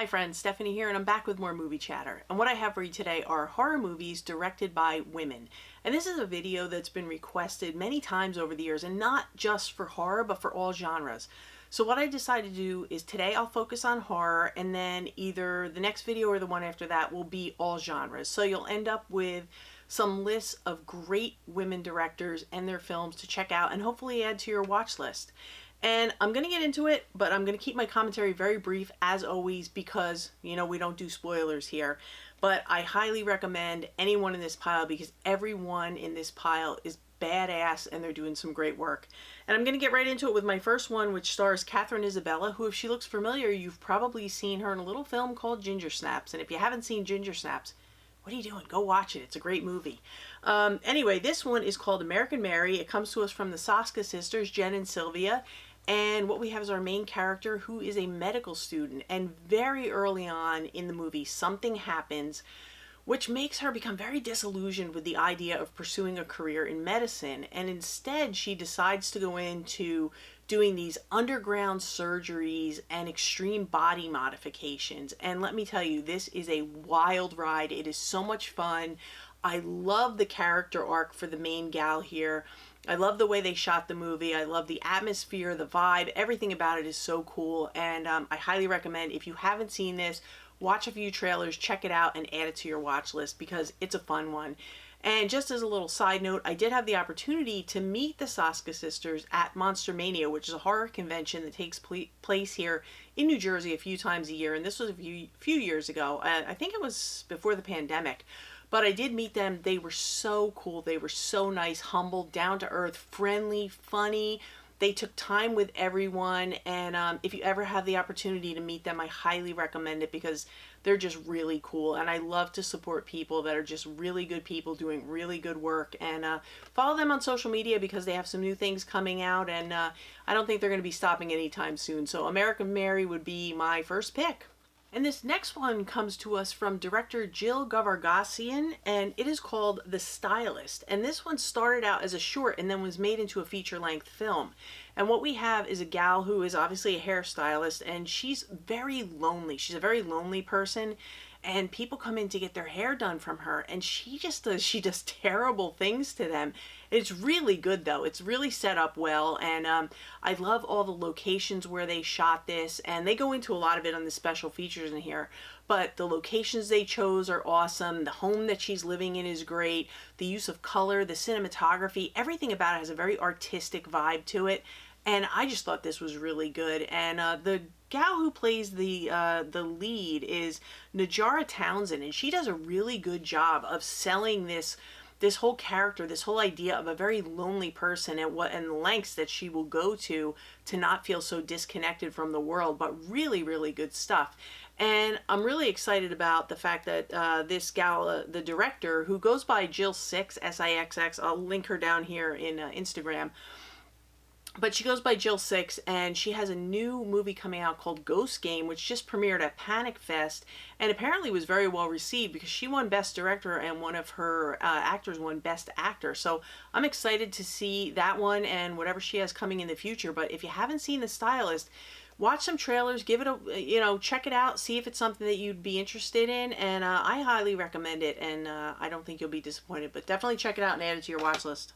Hi friends, Stephanie here, and I'm back with more movie chatter. And what I have for you today are horror movies directed by women. And this is a video that's been requested many times over the years, and not just for horror, but for all genres. So what I decided to do is today I'll focus on horror, and then either the next video or the one after that will be all genres. So you'll end up with some lists of great women directors and their films to check out and hopefully add to your watch list. And I'm going to get into it, but I'm going to keep my commentary very brief as always because, you know, we don't do spoilers here. But I highly recommend anyone in this pile because everyone in this pile is badass and they're doing some great work. And I'm going to get right into it with my first one, which stars Catherine Isabella, who, if she looks familiar, you've probably seen her in a little film called Ginger Snaps. And if you haven't seen Ginger Snaps, what are you doing? Go watch it. It's a great movie. Anyway, this one is called American Mary. It comes to us from the Soska sisters, Jen and Sylvia. And what we have is our main character, who is a medical student. And very early on in the movie, something happens which makes her become very disillusioned with the idea of pursuing a career in medicine. And instead, she decides to go into doing these underground surgeries and extreme body modifications. And let me tell you, this is a wild ride. It is so much fun. I love the character arc for the main gal here. I love the way they shot the movie. I love the atmosphere, the vibe, everything about it is so cool. And I highly recommend, if you haven't seen this, watch a few trailers, check it out, and add it to your watch list because it's a fun one. And just as a little side note, I did have the opportunity to meet the Soska sisters at Monster Mania, which is a horror convention that takes place here in New Jersey a few times a year. And this was a few years ago. I think it was before the pandemic. But I did meet them. They were so cool. They were so nice, humble, down to earth, friendly, funny. They took time with everyone, and if you ever have the opportunity to meet them, I highly recommend it because they're just really cool. And I love to support people that are just really good people doing really good work. And follow them on social media because they have some new things coming out, and I don't think they're going to be stopping anytime soon. So American Mary would be my first pick. And this next one comes to us from director Jill Govargasian, and it is called The Stylist. And this one started out as a short and then was made into a feature-length film. And what we have is a gal who is obviously a hairstylist, and she's very lonely. She's a very lonely person, and people come in to get their hair done from her, and she does terrible things to them. It's really good though. It's really set up well, and I love all the locations where they shot this, and they go into a lot of it on the special features in here. But the locations they chose are awesome. The home that she's living in is great. The use of color, the cinematography, everything about it has a very artistic vibe to it. And I just thought this was really good. And the gal who plays the lead is Najara Townsend, and she does a really good job of selling this whole character, this whole idea of a very lonely person, and the lengths that she will go to not feel so disconnected from the world. But really, really good stuff. And I'm really excited about the fact that this gal, the director, who goes by Jill6, S-I-X-X, I'll link her down here in Instagram. But she goes by Jill6, and she has a new movie coming out called Ghost Game, which just premiered at Panic Fest, and apparently was very well received because she won Best Director and one of her actors won Best Actor. So I'm excited to see that one and whatever she has coming in the future. But if you haven't seen The Stylist, watch some trailers, give it a, check it out, see if it's something that you'd be interested in, and I highly recommend it, and I don't think you'll be disappointed. But definitely check it out and add it to your watch list.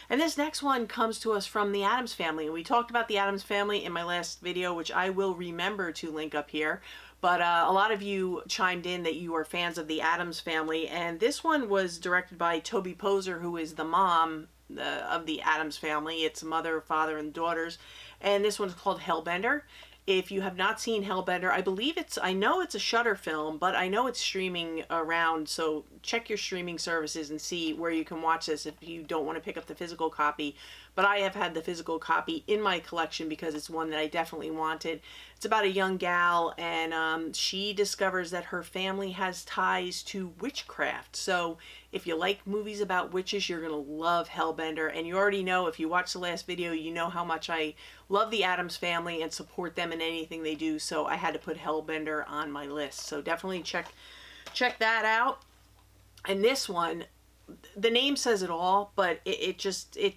And this next one comes to us from the Addams Family. And we talked about the Addams Family in my last video, which I will remember to link up here. But a lot of you chimed in that you are fans of the Addams Family. And this one was directed by Toby Poser, who is the mom of the Addams Family. It's mother, father, and daughters. And this one's called Hellbender. If you have not seen Hellbender, I know it's a Shudder film, but I know it's streaming around, so check your streaming services and see where you can watch this if you don't want to pick up the physical copy. But I have had the physical copy in my collection because it's one that I definitely wanted. It's about a young gal, and she discovers that her family has ties to witchcraft. So if you like movies about witches, you're going to love Hellbender. And you already know, if you watched the last video, you know how much I love the Addams Family and support them in anything they do. So I had to put Hellbender on my list. So definitely check that out. And this one, the name says it all, but it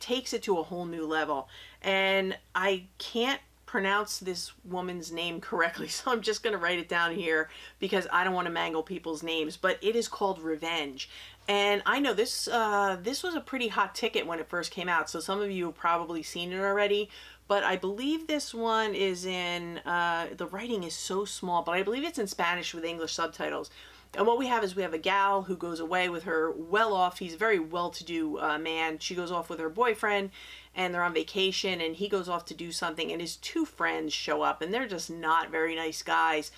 takes it to a whole new level. And I can't pronounce this woman's name correctly, so I'm just going to write it down here because I don't want to mangle people's names, but it is called Revenge. And I know this was a pretty hot ticket when it first came out, so some of you have probably seen it already, but I believe this one is in, the writing is so small, but I believe it's in Spanish with English subtitles. And what we have is we have a gal who goes away with her well-off, he's a very well-to-do man. She goes off with her boyfriend, and they're on vacation, and he goes off to do something, and his two friends show up, and they're just not very nice guys.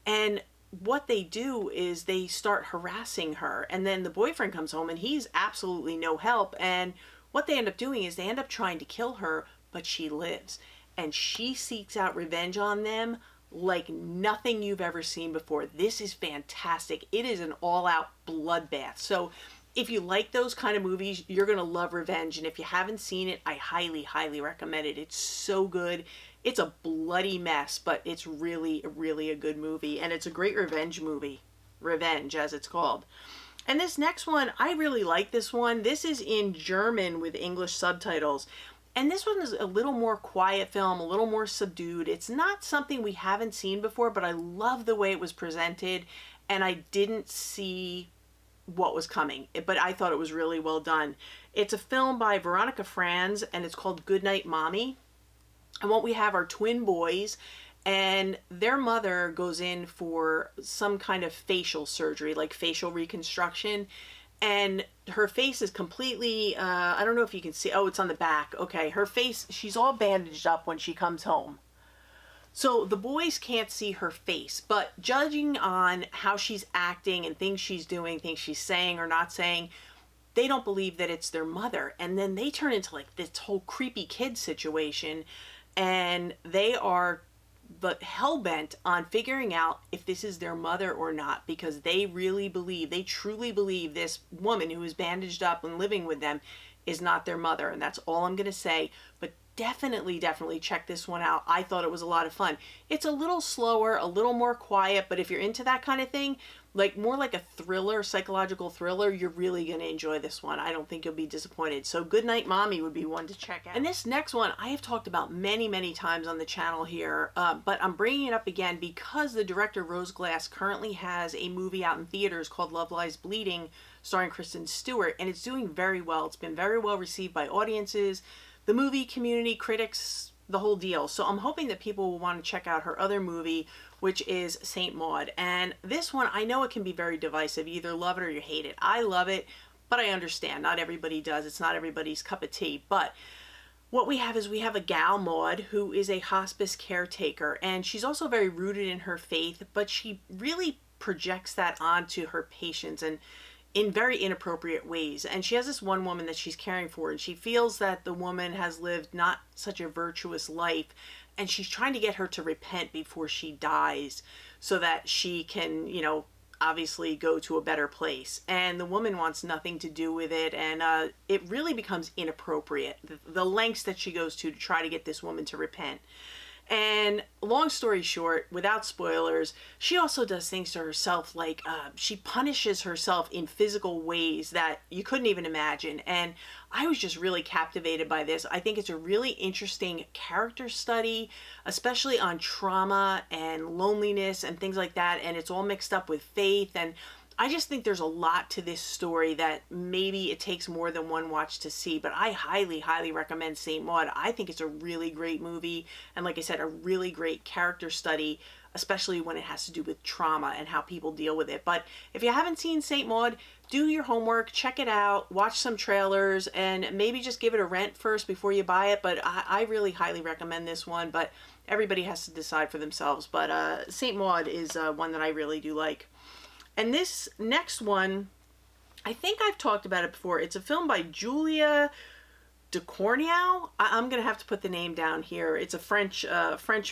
And what they do is they start harassing her, and then the boyfriend comes home, and he's absolutely no help. And what they end up doing is they end up trying to kill her, but she lives. And she seeks out revenge on them like nothing you've ever seen before. This is fantastic. It is an all-out bloodbath. So if you like those kind of movies, you're going to love Revenge. And if you haven't seen it, I highly, highly recommend it. It's so good. It's a bloody mess, but it's really, really a good movie. And it's a great revenge movie. Revenge, as it's called. And this next one, I really like this one. This is in German with English subtitles. And this one is a little more quiet film, a little more subdued. It's not something we haven't seen before, but I love the way it was presented. And I didn't see what was coming, but I thought it was really well done. It's a film by Veronica Franz, and it's called Goodnight Mommy. And what we have are twin boys, and their mother goes in for some kind of facial surgery, like facial reconstruction. And her face is completely, I don't know if you can see, oh, it's on the back. Okay, her face, she's all bandaged up when she comes home. So the boys can't see her face, but judging on how she's acting and things she's doing, things she's saying or not saying, they don't believe that it's their mother. And then they turn into like this whole creepy kid situation, and they are but hell-bent on figuring out if this is their mother or not, because they really believe, they truly believe this woman who is bandaged up and living with them is not their mother. And that's all I'm going to say. But definitely check this one out. I thought it was a lot of fun. It's a little slower, a little more quiet, but if you're into that kind of thing, like more like a thriller, psychological thriller, you're really going to enjoy this one. I don't think you'll be disappointed. So Goodnight Mommy would be one to check out. And this next one I have talked about many times on the channel here, but I'm bringing it up again because the director Rose Glass currently has a movie out in theaters called Love Lies Bleeding, starring Kristen Stewart, and it's doing very well. It's been very well received by audiences, the movie community, critics, the whole deal. So I'm hoping that people will want to check out her other movie, which is Saint Maud. And this one, I know it can be very divisive. You either love it or you hate it. I love it, but I understand not everybody does. It's not everybody's cup of tea. But what we have is we have a gal, Maud, who is a hospice caretaker, and she's also very rooted in her faith, but she really projects that onto her patients and in very inappropriate ways. And she has this one woman that she's caring for, and she feels that the woman has lived not such a virtuous life, and she's trying to get her to repent before she dies so that she can, you know, obviously go to a better place. And the woman wants nothing to do with it, and it really becomes inappropriate, the lengths that she goes to try to get this woman to repent. And long story short, without spoilers, she also does things to herself, like she punishes herself in physical ways that you couldn't even imagine. And I was just really captivated by this. I think it's a really interesting character study, especially on trauma and loneliness and things like that. And it's all mixed up with faith. And I just think there's a lot to this story that maybe it takes more than one watch to see, but I highly recommend Saint Maud. I think it's a really great movie, and like I said, a really great character study, especially when it has to do with trauma and how people deal with it. But if you haven't seen Saint Maud, do your homework, check it out, watch some trailers, and maybe just give it a rent first before you buy it. But I really highly recommend this one, but everybody has to decide for themselves. But Saint Maud is one that I really do like. And this next one, I think I've talked about it before. It's a film by Julia Ducournau. I'm going to have to put the name down here. It's a French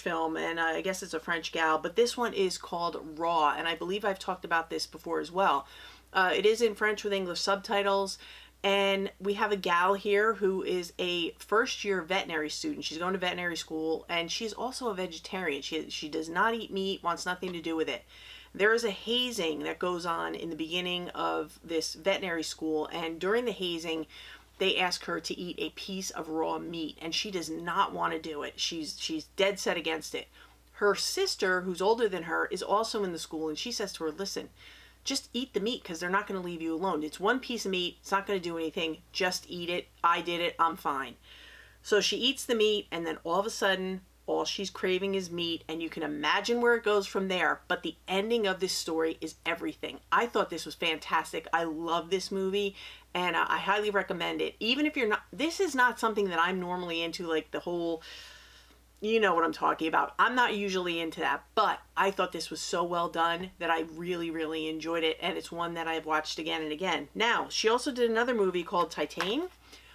film, and I guess it's a French gal. But this one is called Raw, and I believe I've talked about this before as well. It is in French with English subtitles, and we have a gal here who is a first-year veterinary student. She's going to veterinary school, and she's also a vegetarian. She does not eat meat, wants nothing to do with it. There is a hazing that goes on in the beginning of this veterinary school, and during the hazing, they ask her to eat a piece of raw meat, and she does not want to do it. She's dead set against it. Her sister, who's older than her, is also in the school, and she says to her, listen, just eat the meat because they're not going to leave you alone. It's one piece of meat. It's not going to do anything. Just eat it. I did it. I'm fine. So she eats the meat, and then all of a sudden, all she's craving is meat, and you can imagine where it goes from there. But the ending of this story is everything. I thought this was fantastic. I love this movie, and I highly recommend it. Even if you're not, this is not something that I'm normally into, like the whole, you know what I'm talking about. I'm not usually into that, but I thought this was so well done that I really, really enjoyed it, and it's one that I've watched again and again. Now, she also did another movie called Titane,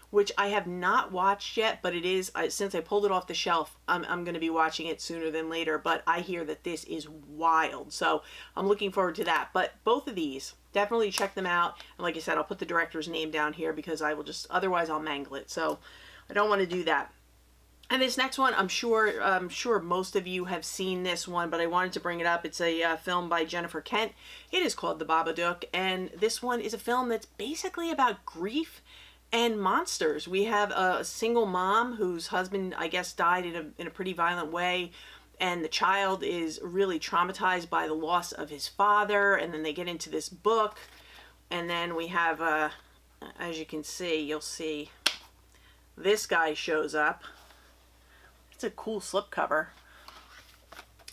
which I have not watched yet, but it is, since I pulled it off the shelf, I'm going to be watching it sooner than later, but I hear that this is wild, so I'm looking forward to that. But both of these, definitely check them out, and like I said, I'll put the director's name down here because I will just, otherwise I'll mangle it, so I don't want to do that. And this next one, I'm sure most of you have seen this one, but I wanted to bring it up. It's a film by Jennifer Kent. It is called The Babadook, and this one is a film that's basically about grief and monsters. We have a single mom whose husband, I guess, died in a pretty violent way, and the child is really traumatized by the loss of his father, and then they get into this book, and then we have, as you can see, you'll see, this guy shows up. It's a cool slipcover.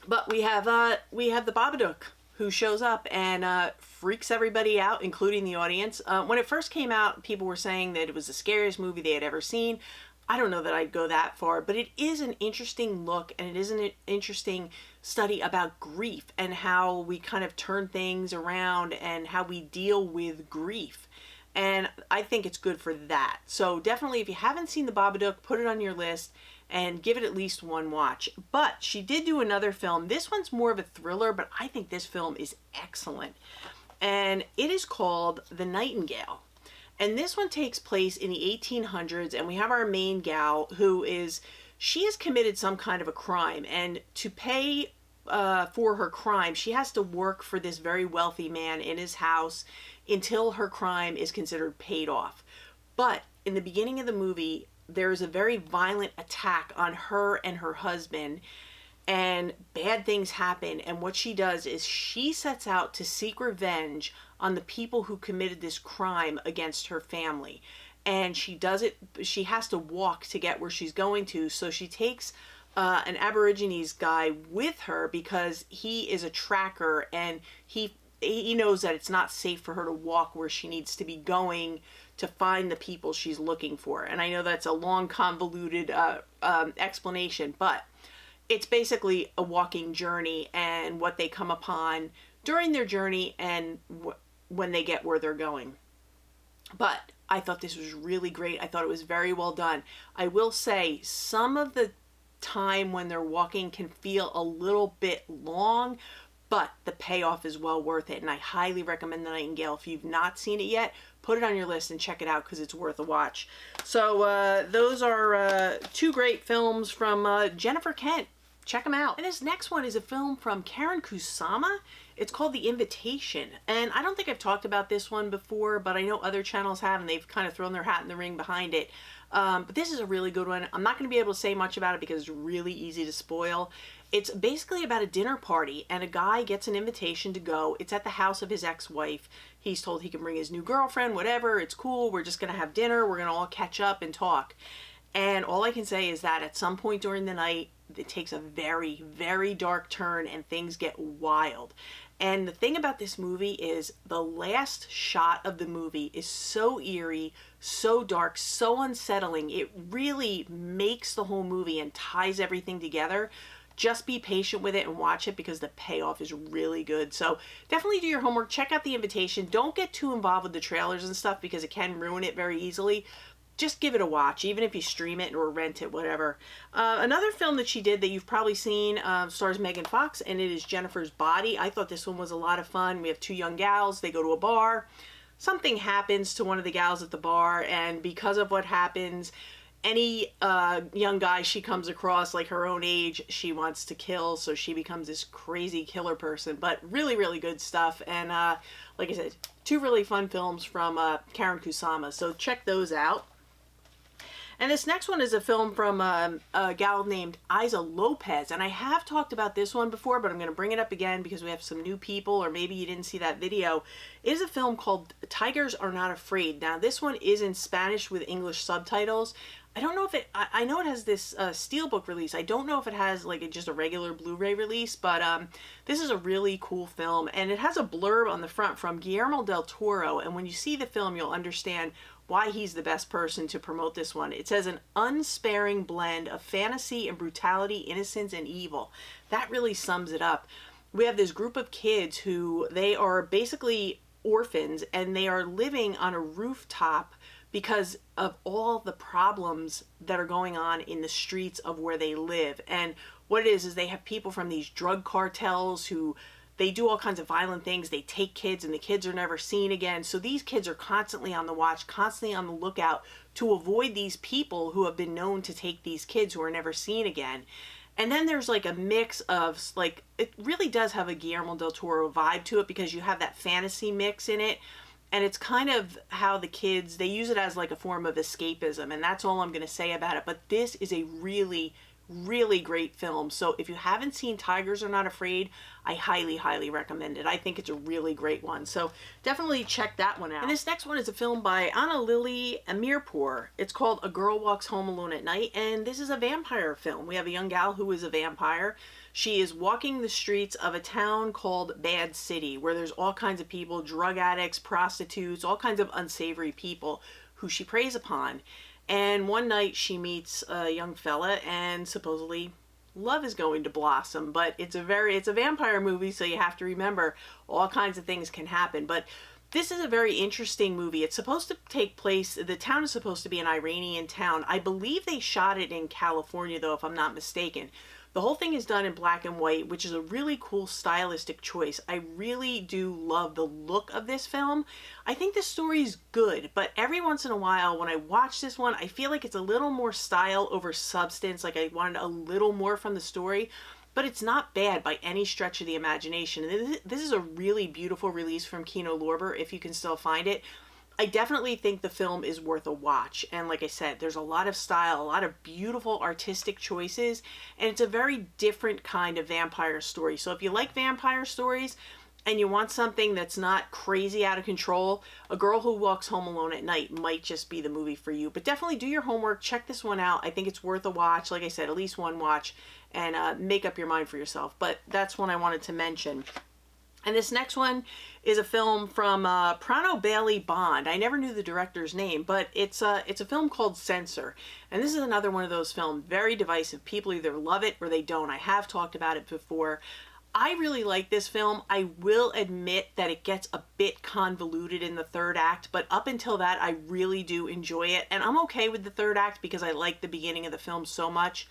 But we have the Babadook, who shows up and freaks everybody out, including the audience. When it first came out, people were saying that it was the scariest movie they had ever seen. I don't know that I'd go that far, but it is an interesting look, and it is an interesting study about grief and how we kind of turn things around and how we deal with grief. And I think it's good for that. So definitely, if you haven't seen The Babadook, put it on your list and give it at least one watch. But she did do another film. This one's more of a thriller, but I think this film is excellent. And it is called The Night And Gale. And this one takes place in the 1800s, and we have our main gal who she has committed some kind of a crime, and to pay for her crime, she has to work for this very wealthy man in his house until her crime is considered paid off. But in the beginning of the movie, there's a very violent attack on her and her husband, and bad things happen. And what she does is she sets out to seek revenge on the people who committed this crime against her family. And she does it, she has to walk to get where she's going to. So she takes an Aborigines guy with her because he is a tracker, and he knows that it's not safe for her to walk where she needs to be going to find the people she's looking for. And I know that's a long, convoluted explanation, but it's basically a walking journey and what they come upon during their journey and when they get where they're going. But I thought this was really great. I thought it was very well done. I will say some of the time when they're walking can feel a little bit long, but the payoff is well worth it, and I highly recommend The Night And Gale. If you've not seen it yet, put it on your list and check it out because it's worth a watch. So those are two great films from Jennifer Kent. Check them out. And this next one is a film from Karen Kusama. It's called The Invitation, and I don't think I've talked about this one before, but I know other channels have, and they've kind of thrown their hat in the ring behind it. But this is a really good one. I'm not going to be able to say much about it because it's really easy to spoil. It's basically about a dinner party, and a guy gets an invitation to go. It's at the house of his ex-wife. He's told he can bring his new girlfriend, whatever, it's cool, we're just going to have dinner, we're going to all catch up and talk. And all I can say is that at some point during the night, it takes a very, very dark turn and things get wild. And the thing about this movie is the last shot of the movie is so eerie, so dark, so unsettling. It really makes the whole movie and ties everything together. Just be patient with it and watch it because the payoff is really good. So definitely do your homework. Check out The Invitation. Don't get too involved with the trailers and stuff because it can ruin it very easily. Just give it a watch, even if you stream it or rent it, whatever. Another film that she did that you've probably seen stars Megan Fox, and it is Jennifer's Body. I thought this one was a lot of fun. We have two young gals. They go to a bar. Something happens to one of the gals at the bar, and because of what happens, any young guy she comes across, like her own age, she wants to kill, so she becomes this crazy killer person. But really, really good stuff. And like I said, two really fun films from Karen Kusama, so check those out. And this next one is a film from a gal named Isa Lopez. And I have talked about this one before, but I'm going to bring it up again because we have some new people, or maybe you didn't see that video. It is a film called Tigers Are Not Afraid. Now, this one is in Spanish with English subtitles. I don't know if I know it has this steelbook release. I don't know if it has like just a regular Blu-ray release, but this is a really cool film. And it has a blurb on the front from Guillermo del Toro. And when you see the film, you'll understand why he's the best person to promote this one. It says an unsparing blend of fantasy and brutality, innocence and evil. That really sums it up. We have this group of kids who they are basically orphans, and they are living on a rooftop because of all the problems that are going on in the streets of where they live. And what it is they have people from these drug cartels who they do all kinds of violent things. They take kids and the kids are never seen again. So these kids are constantly on the watch, constantly on the lookout to avoid these people who have been known to take these kids who are never seen again. And then there's like a mix of like, it really does have a Guillermo del Toro vibe to it because you have that fantasy mix in it. And it's kind of how the kids, they use it as like a form of escapism. And that's all I'm going to say about it. But this is a really, really great film. So if you haven't seen Tigers Are Not Afraid, I highly, highly recommend it. I think it's a really great one. So definitely check that one out. And this next one is a film by Anna Lily Amirpour. It's called A Girl Walks Home Alone at Night. And this is a vampire film. We have a young gal who is a vampire. She is walking the streets of a town called Bad City, where there's all kinds of people, drug addicts, prostitutes, all kinds of unsavory people who she preys upon. And one night she meets a young fella, and supposedly love is going to blossom. But it's a vampire movie, so you have to remember all kinds of things can happen. But this is a very interesting movie. It's supposed to take place, the town is supposed to be an Iranian town. I believe they shot it in California, though, if I'm not mistaken. The whole thing is done in black and white, which is a really cool stylistic choice. I really do love the look of this film. I think the story's good, but every once in a while when I watch this one, I feel like it's a little more style over substance, like I wanted a little more from the story, but it's not bad by any stretch of the imagination. And this is a really beautiful release from Kino Lorber, if you can still find it. I definitely think the film is worth a watch. And like I said, there's a lot of style, a lot of beautiful artistic choices, and it's a very different kind of vampire story. So if you like vampire stories and you want something that's not crazy out of control, A Girl Who Walks Home Alone at Night might just be the movie for you. But definitely do your homework, check this one out. I think it's worth a watch. Like I said, at least one watch, and make up your mind for yourself. But that's one I wanted to mention. And this next one is a film from Prano Bailey Bond. I never knew the director's name, but it's a film called Censor. And this is another one of those films, very divisive. People either love it or they don't. I have talked about it before. I really like this film. I will admit that it gets a bit convoluted in the third act, but up until that, I really do enjoy it. And I'm okay with the third act because I like the beginning of the film so much.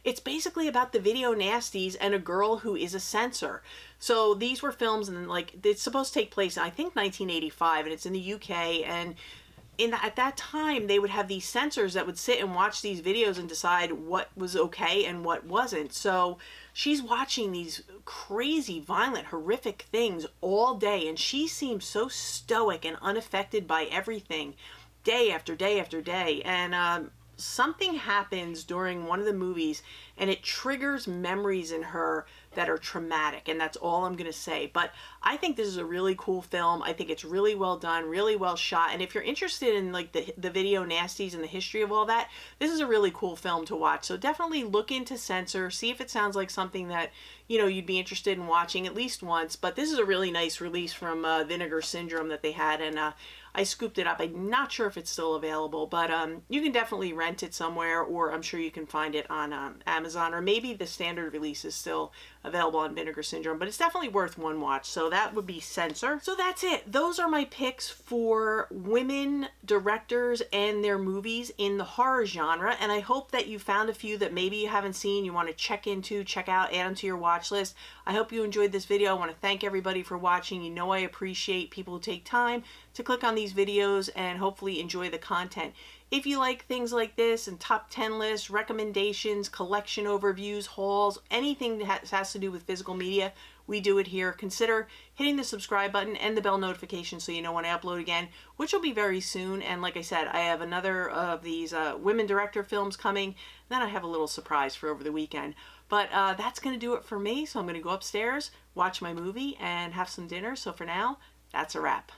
It's basically about the video nasties and a girl who is a censor. So these were films, and like it's supposed to take place in, I think, 1985, and it's in the UK. And at that time, they would have these censors that would sit and watch these videos and decide what was okay and what wasn't. So she's watching these crazy, violent, horrific things all day, and she seems so stoic and unaffected by everything, day after day after day. And something happens during one of the movies and it triggers memories in her that are traumatic, and that's all I'm going to say. But I think this is a really cool film. I think it's really well done, really well shot, and if you're interested in like the video nasties and the history of all that, this is a really cool film to watch. So definitely look into Censor, see if it sounds like something that, you know, you'd be interested in watching at least once. But this is a really nice release from Vinegar Syndrome that they had, and I scooped it up. I'm not sure if it's still available, but you can definitely rent it somewhere, or I'm sure you can find it on Amazon, or maybe the standard release is still available on Vinegar Syndrome, but it's definitely worth one watch. So that would be Censor. So that's it.Ose are my picks for women directors and their movies in the horror genre, and I hope that you found a few that maybe you haven't seen, you want to check out, add them to your watch list. I hope you enjoyed this video. I want to thank everybody for watching. You know I appreciate people who take time to click on these videos and hopefully enjoy the content. If you like things like this and top 10 lists, recommendations, collection overviews, hauls, anything that has to do with physical media, we do it here. Consider hitting the subscribe button and the bell notification so you know when I upload again, which will be very soon. And like I said, I have another of these women director films coming. Then I have a little surprise for over the weekend. But that's going to do it for me. So I'm going to go upstairs, watch my movie, and have some dinner. So for now, that's a wrap.